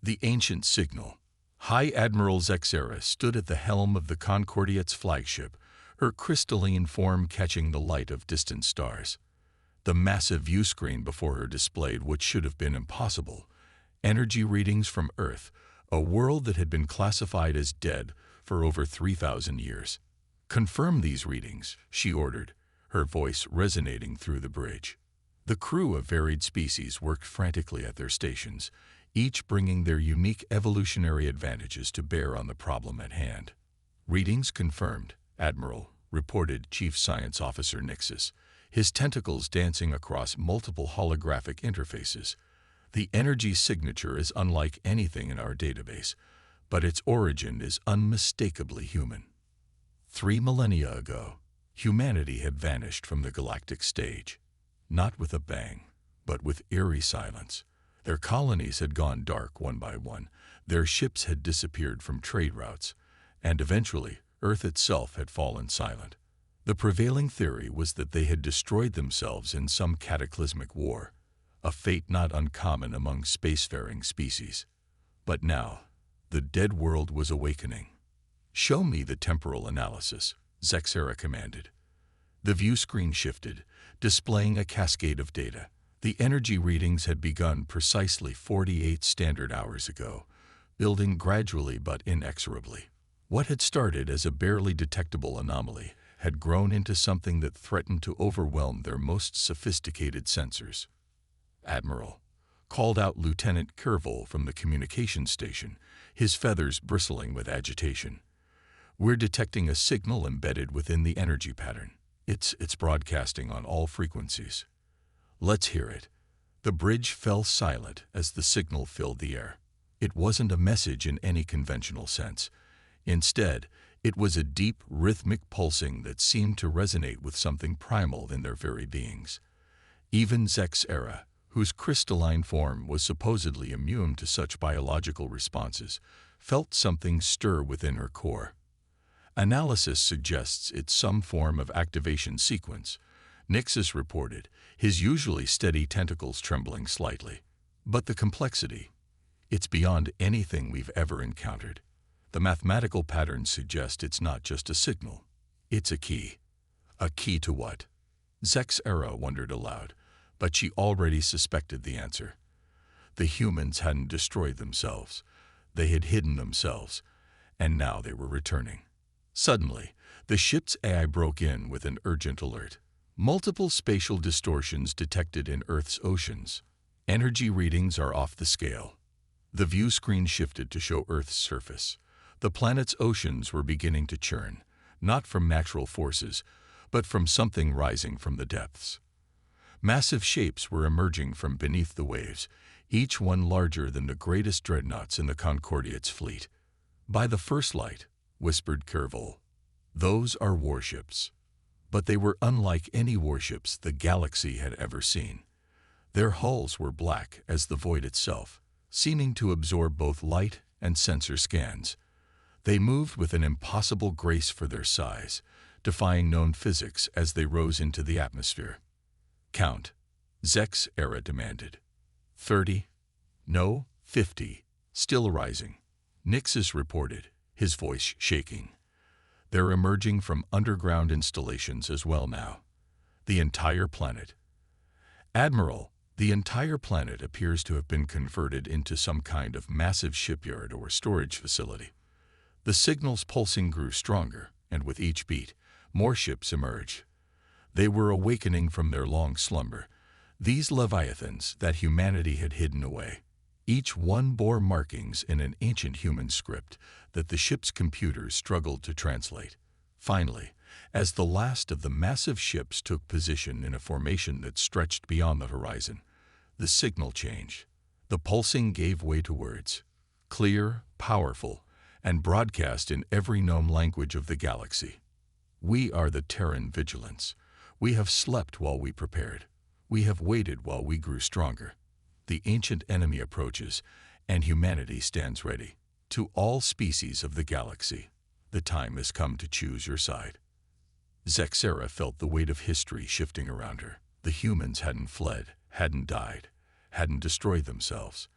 The ancient signal. High Admiral Zexera stood at the helm of the Concordia's flagship, her crystalline form catching the light of distant stars. The massive viewscreen before her displayed what should have been impossible: energy readings from Earth, a world that had been classified as dead for over 3,000 years. "Confirm these readings," she ordered, her voice resonating through the bridge. The crew of varied species worked frantically at their stations, each bringing their unique evolutionary advantages to bear on the problem at hand. "Readings confirmed, Admiral," reported Chief Science Officer Nixus, his tentacles dancing across multiple holographic interfaces. "The energy signature is unlike anything in our database, but its origin is unmistakably human. 3 millennia ago, humanity had vanished from the galactic stage, not with a bang, but with eerie silence. Their colonies had gone dark one by one, their ships had disappeared from trade routes, and eventually Earth itself had fallen silent. The prevailing theory was that they had destroyed themselves in some cataclysmic war, a fate not uncommon among spacefaring species. But now, the dead world was awakening. "Show me the temporal analysis," Zexera commanded. The view screen shifted, displaying a cascade of data. The energy readings had begun precisely 48 standard hours ago, building gradually but inexorably. What had started as a barely detectable anomaly had grown into something that threatened to overwhelm their most sophisticated sensors. "Admiral," called out Lieutenant Kervil from the communications station, his feathers bristling with agitation. "We're detecting a signal embedded within the energy pattern. It's broadcasting on all frequencies." "Let's hear it." The bridge fell silent as the signal filled the air. It wasn't a message in any conventional sense. Instead, it was a deep, rhythmic pulsing that seemed to resonate with something primal in their very beings. Even Zexera, whose crystalline form was supposedly immune to such biological responses, felt something stir within her core. "Analysis suggests it's some form of activation sequence," Nixus reported, his usually steady tentacles trembling slightly. "But the complexity, it's beyond anything we've ever encountered. The mathematical patterns suggest it's not just a signal, it's a key." "A key to what?" Zexera wondered aloud, but she already suspected the answer. The humans hadn't destroyed themselves, they had hidden themselves, and now they were returning. Suddenly, the ship's AI broke in with an urgent alert. "Multiple spatial distortions detected in Earth's oceans. Energy readings are off the scale." The view screen shifted to show Earth's surface. The planet's oceans were beginning to churn, not from natural forces, but from something rising from the depths. Massive shapes were emerging from beneath the waves, each one larger than the greatest dreadnoughts in the Concordia's fleet. "By the first light," whispered Kervil, "those are warships." But they were unlike any warships the galaxy had ever seen. Their hulls were black as the void itself, seeming to absorb both light and sensor scans. They moved with an impossible grace for their size, defying known physics as they rose into the atmosphere. "Count," Zexera demanded. 30. No, 50. Still rising. Nixus reported, his voice shaking. "They're emerging from underground installations as well now. The entire planet." "Admiral, the entire planet appears to have been converted into some kind of massive shipyard or storage facility." The signal's pulsing grew stronger, and with each beat, more ships emerged. They were awakening from their long slumber, these leviathans that humanity had hidden away. Each one bore markings in an ancient human script that the ship's computers struggled to translate. Finally, as the last of the massive ships took position in a formation that stretched beyond the horizon, the signal changed. The pulsing gave way to words, clear, powerful, and broadcast in every known language of the galaxy. "We are the Terran Vigilance. We have slept while we prepared. We have waited while we grew stronger. The ancient enemy approaches, and humanity stands ready. To all species of the galaxy, the time has come to choose your side." Zexera felt the weight of history shifting around her. The humans hadn't fled, hadn't died, hadn't destroyed themselves.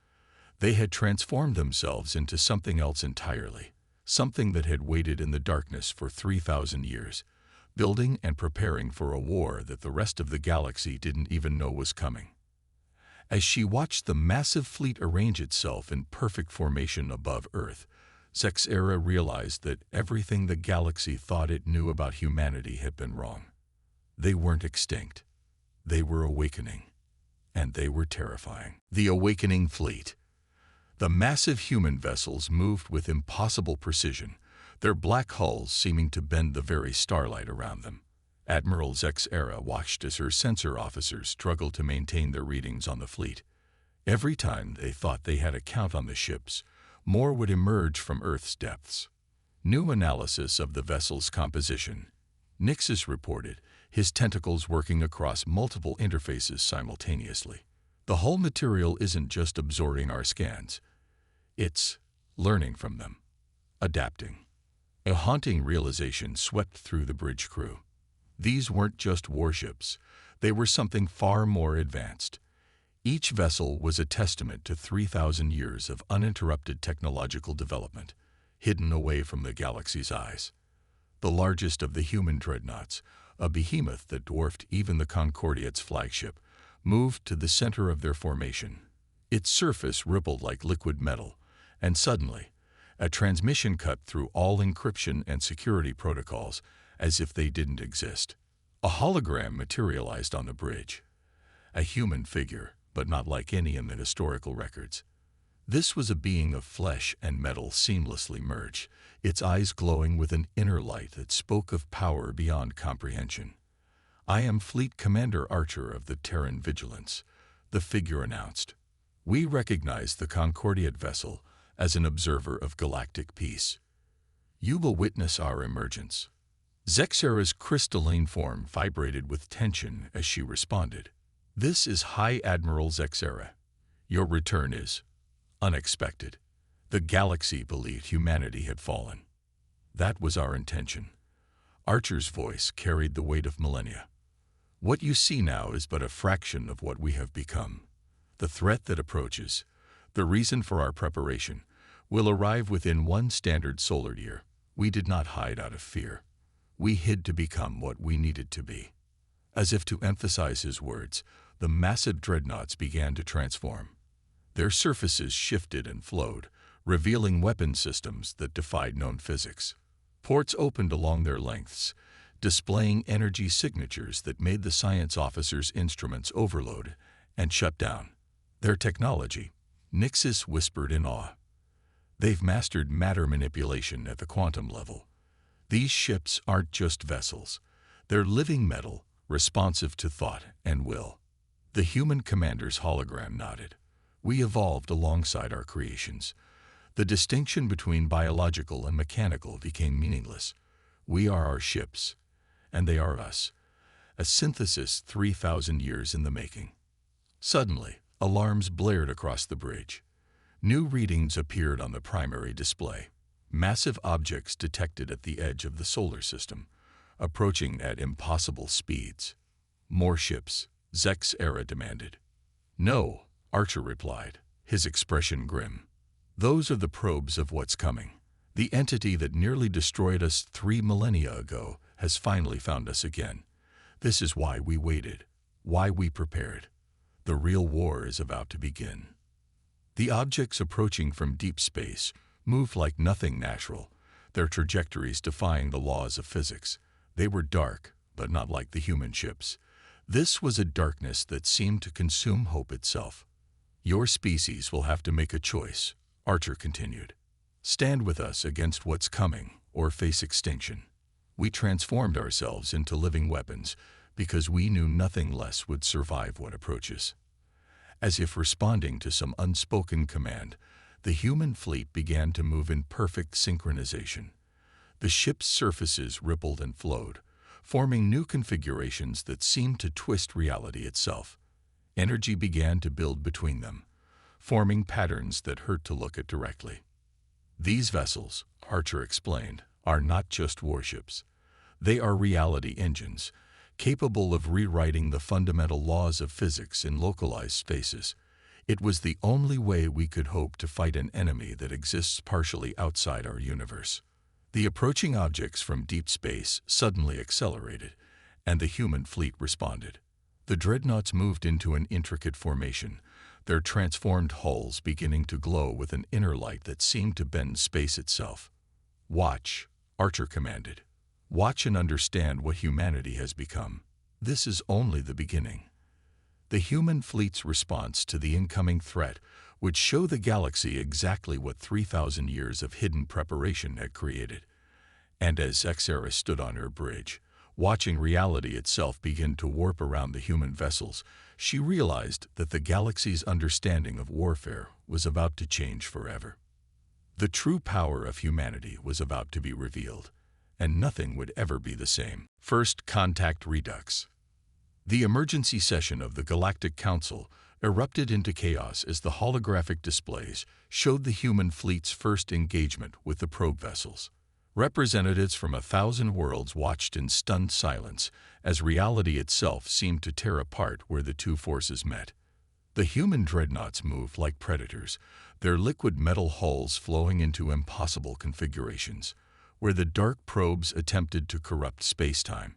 They had transformed themselves into something else entirely, something that had waited in the darkness for 3,000 years, building and preparing for a war that the rest of the galaxy didn't even know was coming. As she watched the massive fleet arrange itself in perfect formation above Earth, Zexera realized that everything the galaxy thought it knew about humanity had been wrong. They weren't extinct. They were awakening. And they were terrifying. The Awakening Fleet. The massive human vessels moved with impossible precision, their black hulls seeming to bend the very starlight around them. Admiral Zexera watched as her sensor officers struggled to maintain their readings on the fleet. Every time they thought they had a count on the ships, more would emerge from Earth's depths. New analysis of the vessel's composition. Nixus reported, his tentacles working across multiple interfaces simultaneously. The hull material isn't just absorbing our scans. It's learning from them, adapting. A haunting realization swept through the bridge crew. These weren't just warships. They were something far more advanced. Each vessel was a testament to 3,000 years of uninterrupted technological development, hidden away from the galaxy's eyes. The largest of the human dreadnoughts, a behemoth that dwarfed even the Concordia's flagship, moved to the center of their formation. Its surface rippled like liquid metal, and suddenly, a transmission cut through all encryption and security protocols as if they didn't exist. A hologram materialized on the bridge. A human figure, but not like any in the historical records. This was a being of flesh and metal seamlessly merged, its eyes glowing with an inner light that spoke of power beyond comprehension. "I am Fleet Commander Archer of the Terran Vigilance," the figure announced. "We recognize the Concordiate vessel as an observer of galactic peace. You will witness our emergence." Zexera's crystalline form vibrated with tension as she responded. "This is High Admiral Zexera. Your return is unexpected. The galaxy believed humanity had fallen. That was our intention." Archer's voice carried the weight of millennia. "What you see now is but a fraction of what we have become. The threat that approaches, the reason for our preparation, will arrive within one standard solar year. We did not hide out of fear. We hid to become what we needed to be." As if to emphasize his words, the massive dreadnoughts began to transform. Their surfaces shifted and flowed, revealing weapon systems that defied known physics. Ports opened along their lengths, displaying energy signatures that made the science officers' instruments overload and shut down. Their technology, Nixus whispered in awe. "They've mastered matter manipulation at the quantum level. These ships aren't just vessels. They're living metal, responsive to thought and will." The human commander's hologram nodded. "We evolved alongside our creations. The distinction between biological and mechanical became meaningless. We are our ships, and they are us. A synthesis 3,000 years in the making." Suddenly, alarms blared across the bridge. New readings appeared on the primary display. Massive objects detected at the edge of the solar system, approaching at impossible speeds. "More ships," Zexera demanded. "No," Archer replied, his expression grim. "Those are the probes of what's coming. The entity that nearly destroyed us 3 millennia ago has finally found us again. This is why we waited, why we prepared. The real war is about to begin." The objects approaching from deep space moved like nothing natural, their trajectories defying the laws of physics. They were dark, but not like the human ships. This was a darkness that seemed to consume hope itself. "Your species will have to make a choice," Archer continued. "Stand with us against what's coming, or face extinction." We transformed ourselves into living weapons because we knew nothing less would survive what approaches. As if responding to some unspoken command, the human fleet began to move in perfect synchronization. The ship's surfaces rippled and flowed, forming new configurations that seemed to twist reality itself. Energy began to build between them, forming patterns that hurt to look at directly. "These vessels," Archer explained, "are not just warships. They are reality engines, capable of rewriting the fundamental laws of physics in localized spaces. It was the only way we could hope to fight an enemy that exists partially outside our universe. The approaching objects from deep space suddenly accelerated, and the human fleet responded. The dreadnoughts moved into an intricate formation, their transformed hulls beginning to glow with an inner light that seemed to bend space itself. "Watch," Archer commanded. "Watch and understand what humanity has become. This is only the beginning." The human fleet's response to the incoming threat would show the galaxy exactly what 3,000 years of hidden preparation had created. And as Xera stood on her bridge, watching reality itself begin to warp around the human vessels, she realized that the galaxy's understanding of warfare was about to change forever. The true power of humanity was about to be revealed, and nothing would ever be the same. First Contact Redux. The emergency session of the Galactic Council erupted into chaos as the holographic displays showed the human fleet's first engagement with the probe vessels. Representatives from 1,000 worlds watched in stunned silence as reality itself seemed to tear apart where the two forces met. The human dreadnoughts moved like predators, their liquid metal hulls flowing into impossible configurations. Where the dark probes attempted to corrupt space-time,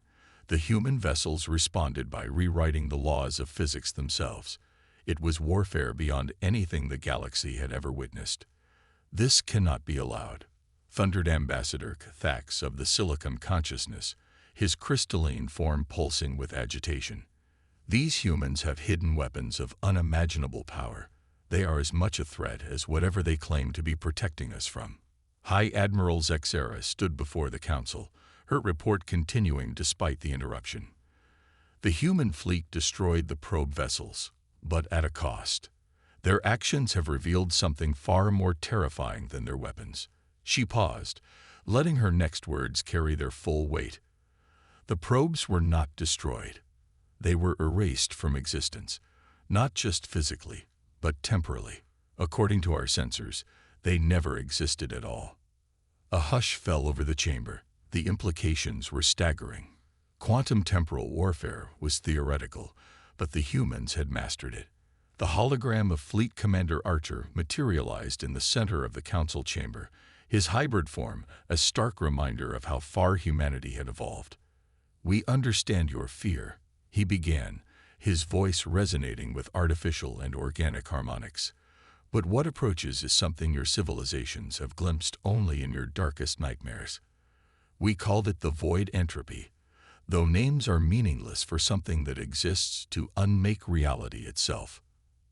the human vessels responded by rewriting the laws of physics themselves. It was warfare beyond anything the galaxy had ever witnessed. "This cannot be allowed," thundered Ambassador Cathax of the Silicon Consciousness, his crystalline form pulsing with agitation. "These humans have hidden weapons of unimaginable power. They are as much a threat as whatever they claim to be protecting us from." High Admiral Xera stood before the council, her report continuing despite the interruption. The human fleet destroyed the probe vessels, but at a cost. Their actions have revealed something far more terrifying than their weapons. She paused, letting her next words carry their full weight. The probes were not destroyed. They were erased from existence, not just physically, but temporally. According to our sensors, they never existed at all. A hush fell over the chamber. The implications were staggering. Quantum temporal warfare was theoretical, but the humans had mastered it. The hologram of Fleet Commander Archer materialized in the center of the council chamber, his hybrid form a stark reminder of how far humanity had evolved. "We understand your fear," he began, his voice resonating with artificial and organic harmonics. "But what approaches is something your civilizations have glimpsed only in your darkest nightmares. We called it the void entropy, though names are meaningless for something that exists to unmake reality itself."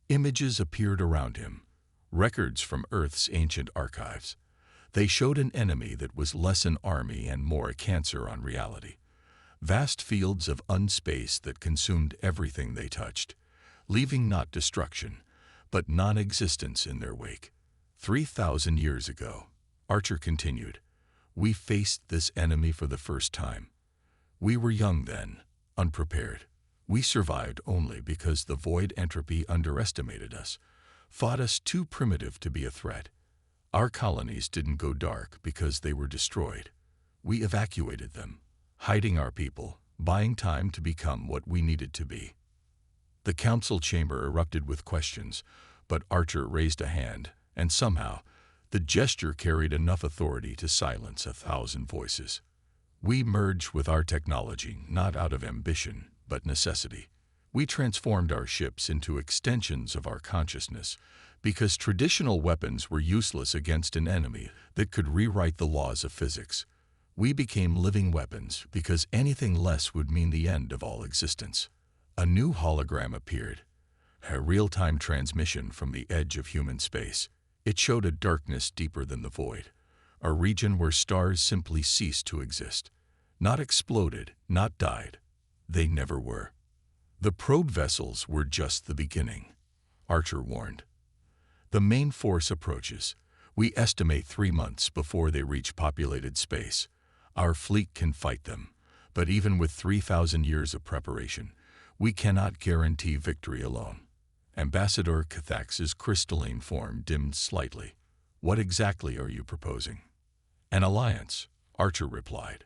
Images appeared around him, records from Earth's ancient archives. They showed an enemy that was less an army and more a cancer on reality. Vast fields of unspace that consumed everything they touched, leaving not destruction, but non-existence in their wake. 3,000 years ago, Archer continued, we faced this enemy for the first time. We were young then, unprepared. We survived only because the void entropy underestimated us, thought us too primitive to be a threat. Our colonies didn't go dark because they were destroyed. We evacuated them, hiding our people, buying time to become what we needed to be. The council chamber erupted with questions, but Archer raised a hand, and somehow, the gesture carried enough authority to silence 1,000 voices. We merged with our technology not out of ambition, but necessity. We transformed our ships into extensions of our consciousness, because traditional weapons were useless against an enemy that could rewrite the laws of physics. We became living weapons because anything less would mean the end of all existence. A new hologram appeared, a real-time transmission from the edge of human space. It showed a darkness deeper than the void, a region where stars simply ceased to exist. Not exploded, not died. They never were. The probe vessels were just the beginning, Archer warned. The main force approaches. We estimate 3 months before they reach populated space. Our fleet can fight them, but even with 3,000 years of preparation, we cannot guarantee victory alone. Ambassador Cathax's crystalline form dimmed slightly. What exactly are you proposing? An alliance, Archer replied.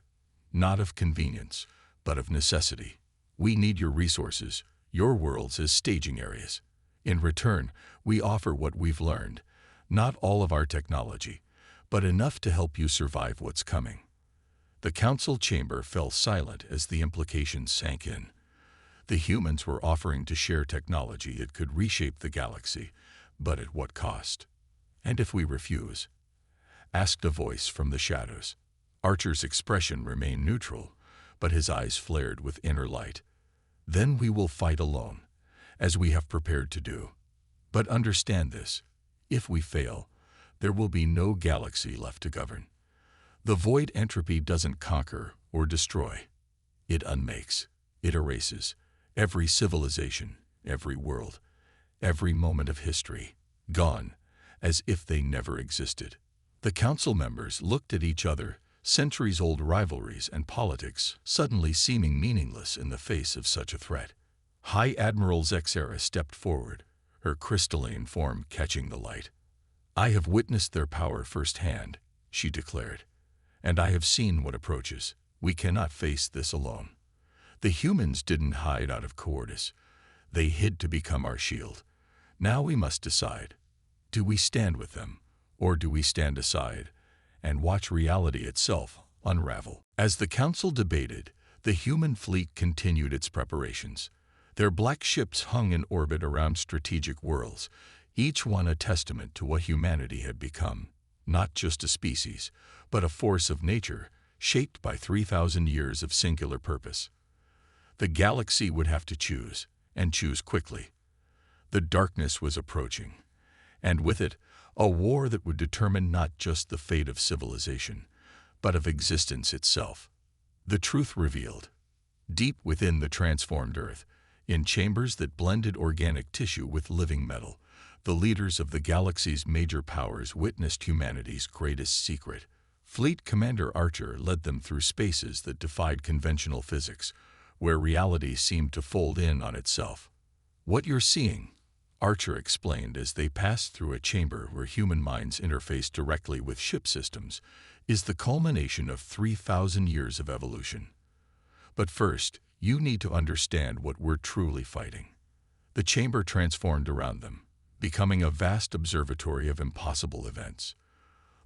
Not of convenience, but of necessity. We need your resources, your worlds as staging areas. In return, we offer what we've learned, not all of our technology, but enough to help you survive what's coming. The council chamber fell silent as the implications sank in. The humans were offering to share technology that could reshape the galaxy, but at what cost? And if we refuse? Asked a voice from the shadows. Archer's expression remained neutral, but his eyes flared with inner light. Then we will fight alone, as we have prepared to do. But understand this, if we fail, there will be no galaxy left to govern. The void entropy doesn't conquer or destroy. It unmakes, it erases every civilization, every world, every moment of history, gone, as if they never existed. The council members looked at each other, centuries-old rivalries and politics suddenly seeming meaningless in the face of such a threat. High Admiral Zexera stepped forward, her crystalline form catching the light. "I have witnessed their power firsthand," she declared, "and I have seen what approaches. We cannot face this alone." The humans didn't hide out of cowardice. They hid to become our shield. Now we must decide. Do we stand with them, or do we stand aside and watch reality itself unravel? As the council debated, the human fleet continued its preparations. Their black ships hung in orbit around strategic worlds, each one a testament to what humanity had become. Not just a species, but a force of nature, shaped by 3,000 years of singular purpose. The galaxy would have to choose, and choose quickly. The darkness was approaching, and with it, a war that would determine not just the fate of civilization, but of existence itself. The truth revealed. Deep within the transformed Earth, in chambers that blended organic tissue with living metal, the leaders of the galaxy's major powers witnessed humanity's greatest secret. Fleet Commander Archer led them through spaces that defied conventional physics, where reality seemed to fold in on itself. "What you're seeing," Archer explained as they passed through a chamber where human minds interfaced directly with ship systems, "is the culmination of 3,000 years of evolution. But first, you need to understand what we're truly fighting." The chamber transformed around them, becoming a vast observatory of impossible events.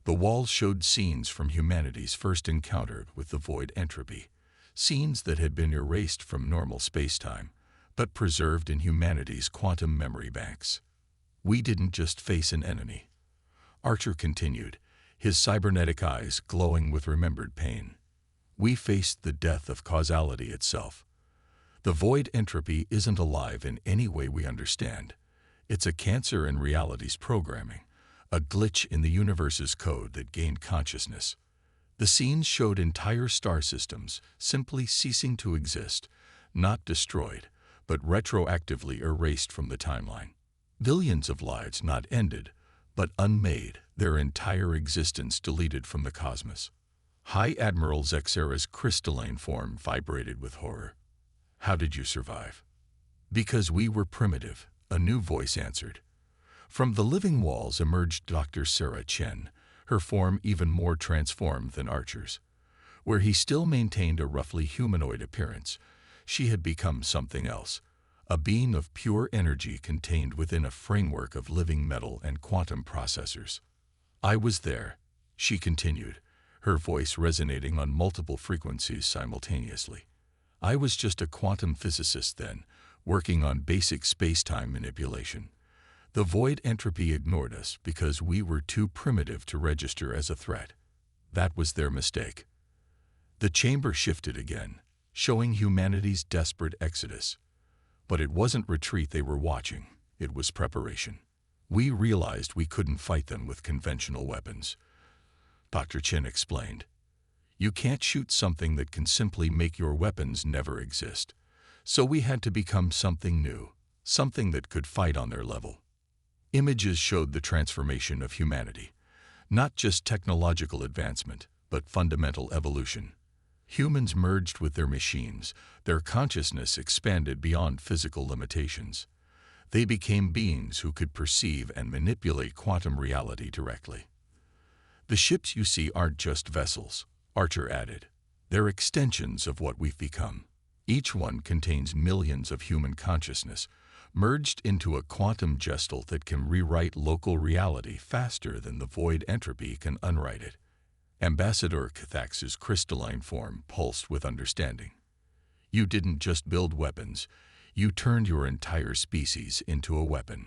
The walls showed scenes from humanity's first encounter with the void entropy, scenes that had been erased from normal space-time, but preserved in humanity's quantum memory banks. "We didn't just face an enemy," Archer continued, his cybernetic eyes glowing with remembered pain. "We faced the death of causality itself. The void entropy isn't alive in any way we understand. It's a cancer in reality's programming, a glitch in the universe's code that gained consciousness." The scenes showed entire star systems simply ceasing to exist, not destroyed, but retroactively erased from the timeline. Billions of lives not ended, but unmade, their entire existence deleted from the cosmos. High Admiral Zexera's crystalline form vibrated with horror. "How did you survive?" "Because we were primitive," a new voice answered. From the living walls emerged Dr. Sarah Chen, her form even more transformed than Archer's. Where he still maintained a roughly humanoid appearance, she had become something else, a being of pure energy contained within a framework of living metal and quantum processors. "I was there," she continued, her voice resonating on multiple frequencies simultaneously. "I was just a quantum physicist then, working on basic space-time manipulation. The void entropy ignored us because we were too primitive to register as a threat. That was their mistake." The chamber shifted again, showing humanity's desperate exodus. But it wasn't retreat they were watching, it was preparation. "We realized we couldn't fight them with conventional weapons," Dr. Chen explained. "You can't shoot something that can simply make your weapons never exist. So we had to become something new, something that could fight on their level." Images showed the transformation of humanity, not just technological advancement, but fundamental evolution. Humans merged with their machines, their consciousness expanded beyond physical limitations. They became beings who could perceive and manipulate quantum reality directly. "The ships you see aren't just vessels," Archer added. "They're extensions of what we've become. Each one contains millions of human consciousness, merged into a quantum gestal that can rewrite local reality faster than the void entropy can unwrite it. Ambassador Cathax's crystalline form pulsed with understanding. You didn't just build weapons, you turned your entire species into a weapon.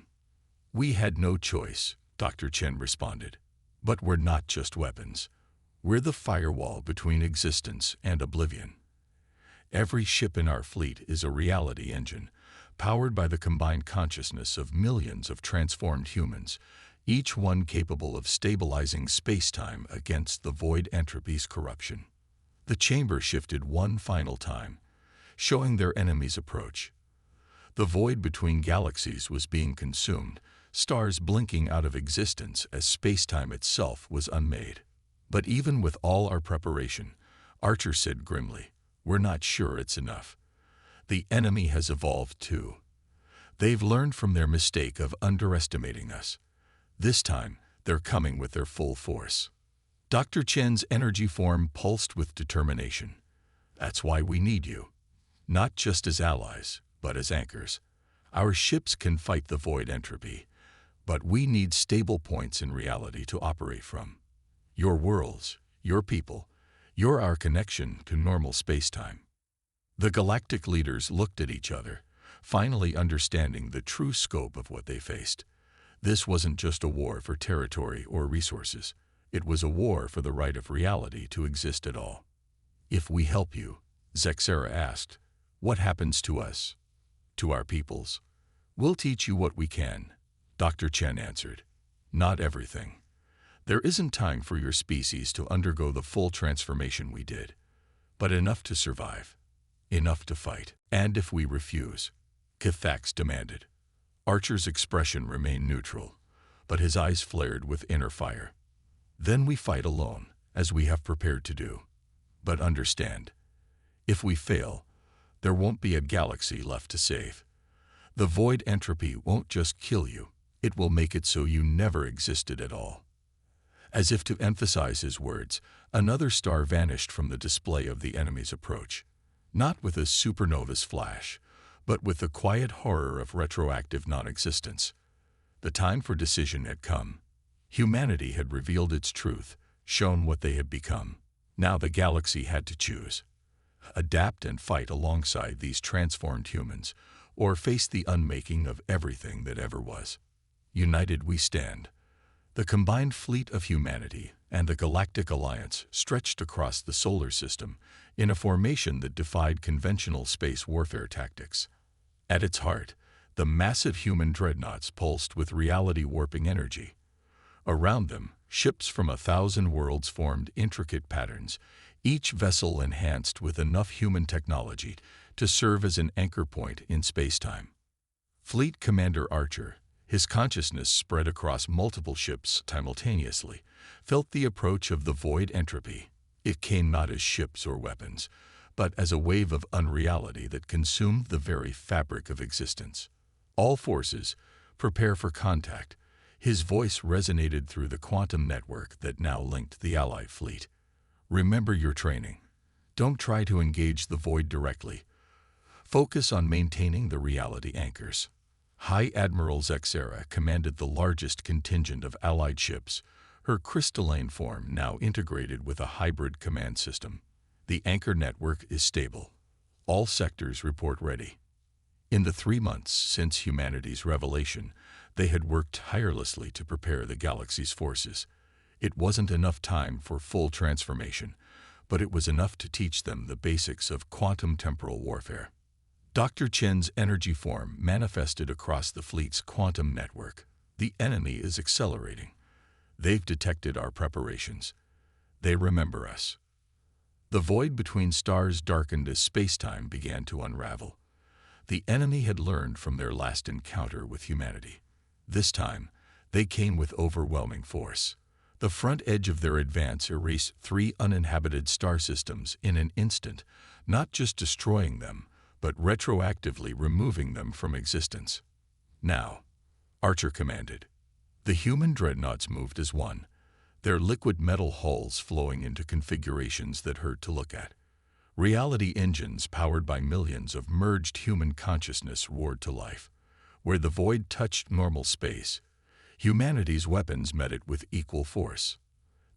We had no choice, Dr. Chen responded. But we're not just weapons. We're the firewall between existence and oblivion. Every ship in our fleet is a reality engine, powered by the combined consciousness of millions of transformed humans, each one capable of stabilizing space-time against the void entropy's corruption. The chamber shifted one final time, showing their enemy's approach. The void between galaxies was being consumed, stars blinking out of existence as space-time itself was unmade. But even with all our preparation, Archer said grimly, we're not sure it's enough. The enemy has evolved too. They've learned from their mistake of underestimating us. This time, they're coming with their full force. Dr. Chen's energy form pulsed with determination. That's why we need you. Not just as allies, but as anchors. Our ships can fight the void entropy, but we need stable points in reality to operate from. Your worlds, your people, you're our connection to normal space-time. The galactic leaders looked at each other, finally understanding the true scope of what they faced. This wasn't just a war for territory or resources. It was a war for the right of reality to exist at all. If we help you, Zexera asked, what happens to us? To our peoples? We'll teach you what we can, Dr. Chen answered. Not everything. There isn't time for your species to undergo the full transformation we did, but enough to survive, enough to fight. And if we refuse, Cathax demanded. Archer's expression remained neutral, but his eyes flared with inner fire. Then we fight alone, as we have prepared to do. But understand, if we fail, there won't be a galaxy left to save. The void entropy won't just kill you, it will make it so you never existed at all. As if to emphasize his words, another star vanished from the display of the enemy's approach, not with a supernova's flash, but with the quiet horror of retroactive non-existence. The time for decision had come. Humanity had revealed its truth, shown what they had become. Now the galaxy had to choose. Adapt and fight alongside these transformed humans, or face the unmaking of everything that ever was. United we stand. The combined fleet of humanity and the Galactic Alliance stretched across the solar system in a formation that defied conventional space warfare tactics. At its heart, the massive human dreadnoughts pulsed with reality-warping energy. Around them, ships from 1,000 worlds formed intricate patterns, each vessel enhanced with enough human technology to serve as an anchor point in space-time. Fleet Commander Archer, his consciousness spread across multiple ships simultaneously, felt the approach of the void entropy. It came not as ships or weapons, but as a wave of unreality that consumed the very fabric of existence. All forces, prepare for contact. His voice resonated through the quantum network that now linked the Allied fleet. Remember your training. Don't try to engage the void directly. Focus on maintaining the reality anchors. High Admiral Zexera commanded the largest contingent of Allied ships, her crystalline form now integrated with a hybrid command system. The anchor network is stable. All sectors report ready. In the 3 months since humanity's revelation, they had worked tirelessly to prepare the galaxy's forces. It wasn't enough time for full transformation, but it was enough to teach them the basics of quantum temporal warfare. Dr. Chen's energy form manifested across the fleet's quantum network. The enemy is accelerating. They've detected our preparations. They remember us. The void between stars darkened as space-time began to unravel. The enemy had learned from their last encounter with humanity. This time, they came with overwhelming force. The front edge of their advance erased 3 uninhabited star systems in an instant, not just destroying them, but retroactively removing them from existence. Now, Archer commanded. The human dreadnoughts moved as one, their liquid metal hulls flowing into configurations that hurt to look at. Reality engines powered by millions of merged human consciousness roared to life. Where the void touched normal space, humanity's weapons met it with equal force.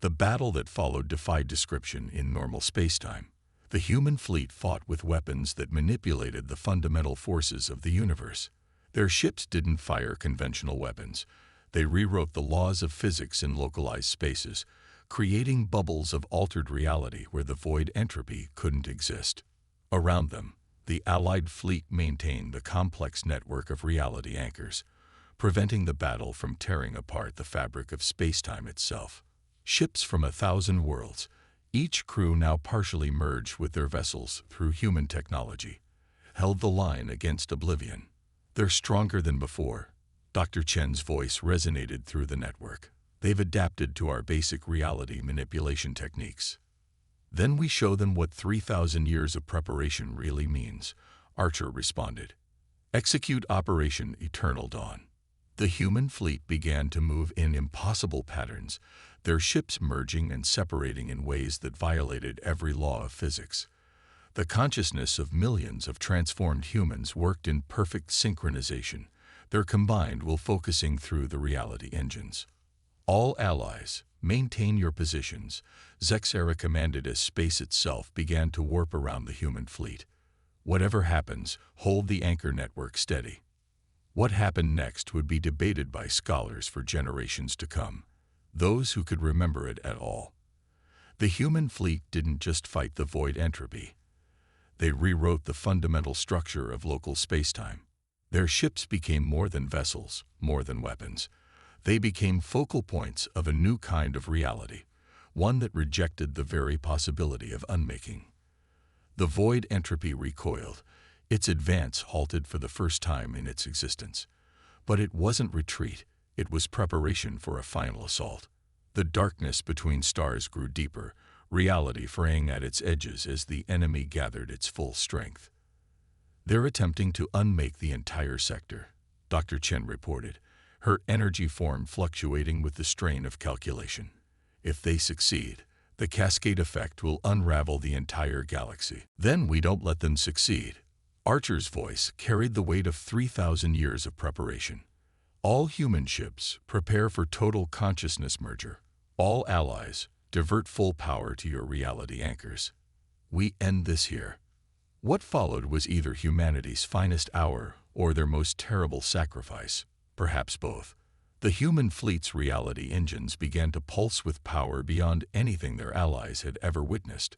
The battle that followed defied description in normal spacetime. The human fleet fought with weapons that manipulated the fundamental forces of the universe. Their ships didn't fire conventional weapons. They rewrote the laws of physics in localized spaces, creating bubbles of altered reality where the void entropy couldn't exist. Around them, the Allied fleet maintained the complex network of reality anchors, preventing the battle from tearing apart the fabric of spacetime itself. Ships from 1,000 worlds, each crew now partially merged with their vessels through human technology, held the line against oblivion. They're stronger than before. Dr. Chen's voice resonated through the network. They've adapted to our basic reality manipulation techniques. Then we show them what 3,000 years of preparation really means, Archer responded. Execute Operation Eternal Dawn. The human fleet began to move in impossible patterns, their ships merging and separating in ways that violated every law of physics. The consciousness of millions of transformed humans worked in perfect synchronization, their combined will focusing through the reality engines. All allies, maintain your positions, Zexera commanded as space itself began to warp around the human fleet. Whatever happens, hold the anchor network steady. What happened next would be debated by scholars for generations to come, those who could remember it at all. The human fleet didn't just fight the void entropy. They rewrote the fundamental structure of local spacetime. Their ships became more than vessels, more than weapons. They became focal points of a new kind of reality, one that rejected the very possibility of unmaking. The void entropy recoiled, its advance halted for the first time in its existence. But it wasn't retreat, it was preparation for a final assault. The darkness between stars grew deeper, reality fraying at its edges as the enemy gathered its full strength. They're attempting to unmake the entire sector, Dr. Chen reported, her energy form fluctuating with the strain of calculation. If they succeed, the cascade effect will unravel the entire galaxy. Then we don't let them succeed. Archer's voice carried the weight of 3,000 years of preparation. All human ships prepare for total consciousness merger. All allies divert full power to your reality anchors. We end this here. What followed was either humanity's finest hour or their most terrible sacrifice, perhaps both. The human fleet's reality engines began to pulse with power beyond anything their allies had ever witnessed.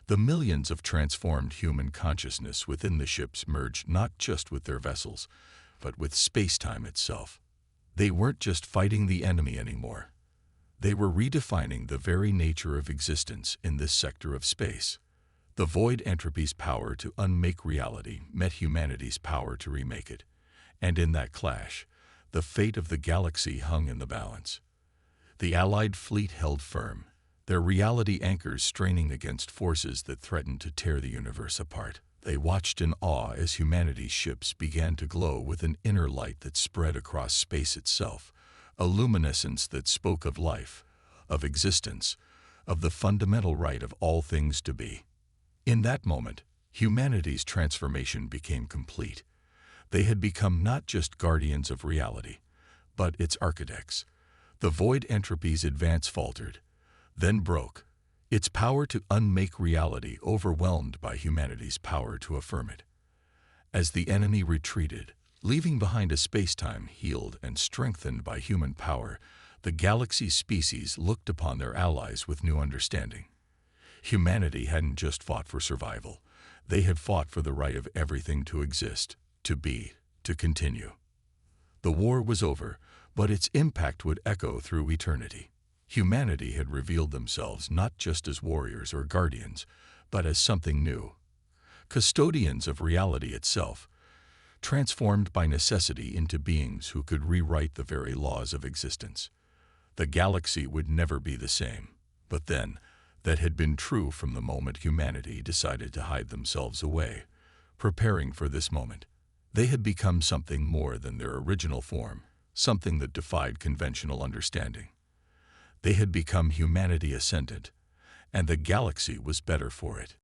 The millions of transformed human consciousness within the ships merged not just with their vessels, but with spacetime itself. They weren't just fighting the enemy anymore. They were redefining the very nature of existence in this sector of space. The void entropy's power to unmake reality met humanity's power to remake it. And in that clash, the fate of the galaxy hung in the balance. The Allied fleet held firm, their reality anchors straining against forces that threatened to tear the universe apart. They watched in awe as humanity's ships began to glow with an inner light that spread across space itself, a luminescence that spoke of life, of existence, of the fundamental right of all things to be. In that moment, humanity's transformation became complete. They had become not just guardians of reality, but its architects. The void entropy's advance faltered, then broke, its power to unmake reality overwhelmed by humanity's power to affirm it. As the enemy retreated, leaving behind a spacetime healed and strengthened by human power, the galaxy's species looked upon their allies with new understanding. Humanity hadn't just fought for survival. They had fought for the right of everything to exist, to be, to continue. The war was over, but its impact would echo through eternity. Humanity had revealed themselves not just as warriors or guardians, but as something new. Custodians of reality itself, transformed by necessity into beings who could rewrite the very laws of existence. The galaxy would never be the same, but then, that had been true from the moment humanity decided to hide themselves away, preparing for this moment. They had become something more than their original form, something that defied conventional understanding. They had become humanity ascendant, and the galaxy was better for it.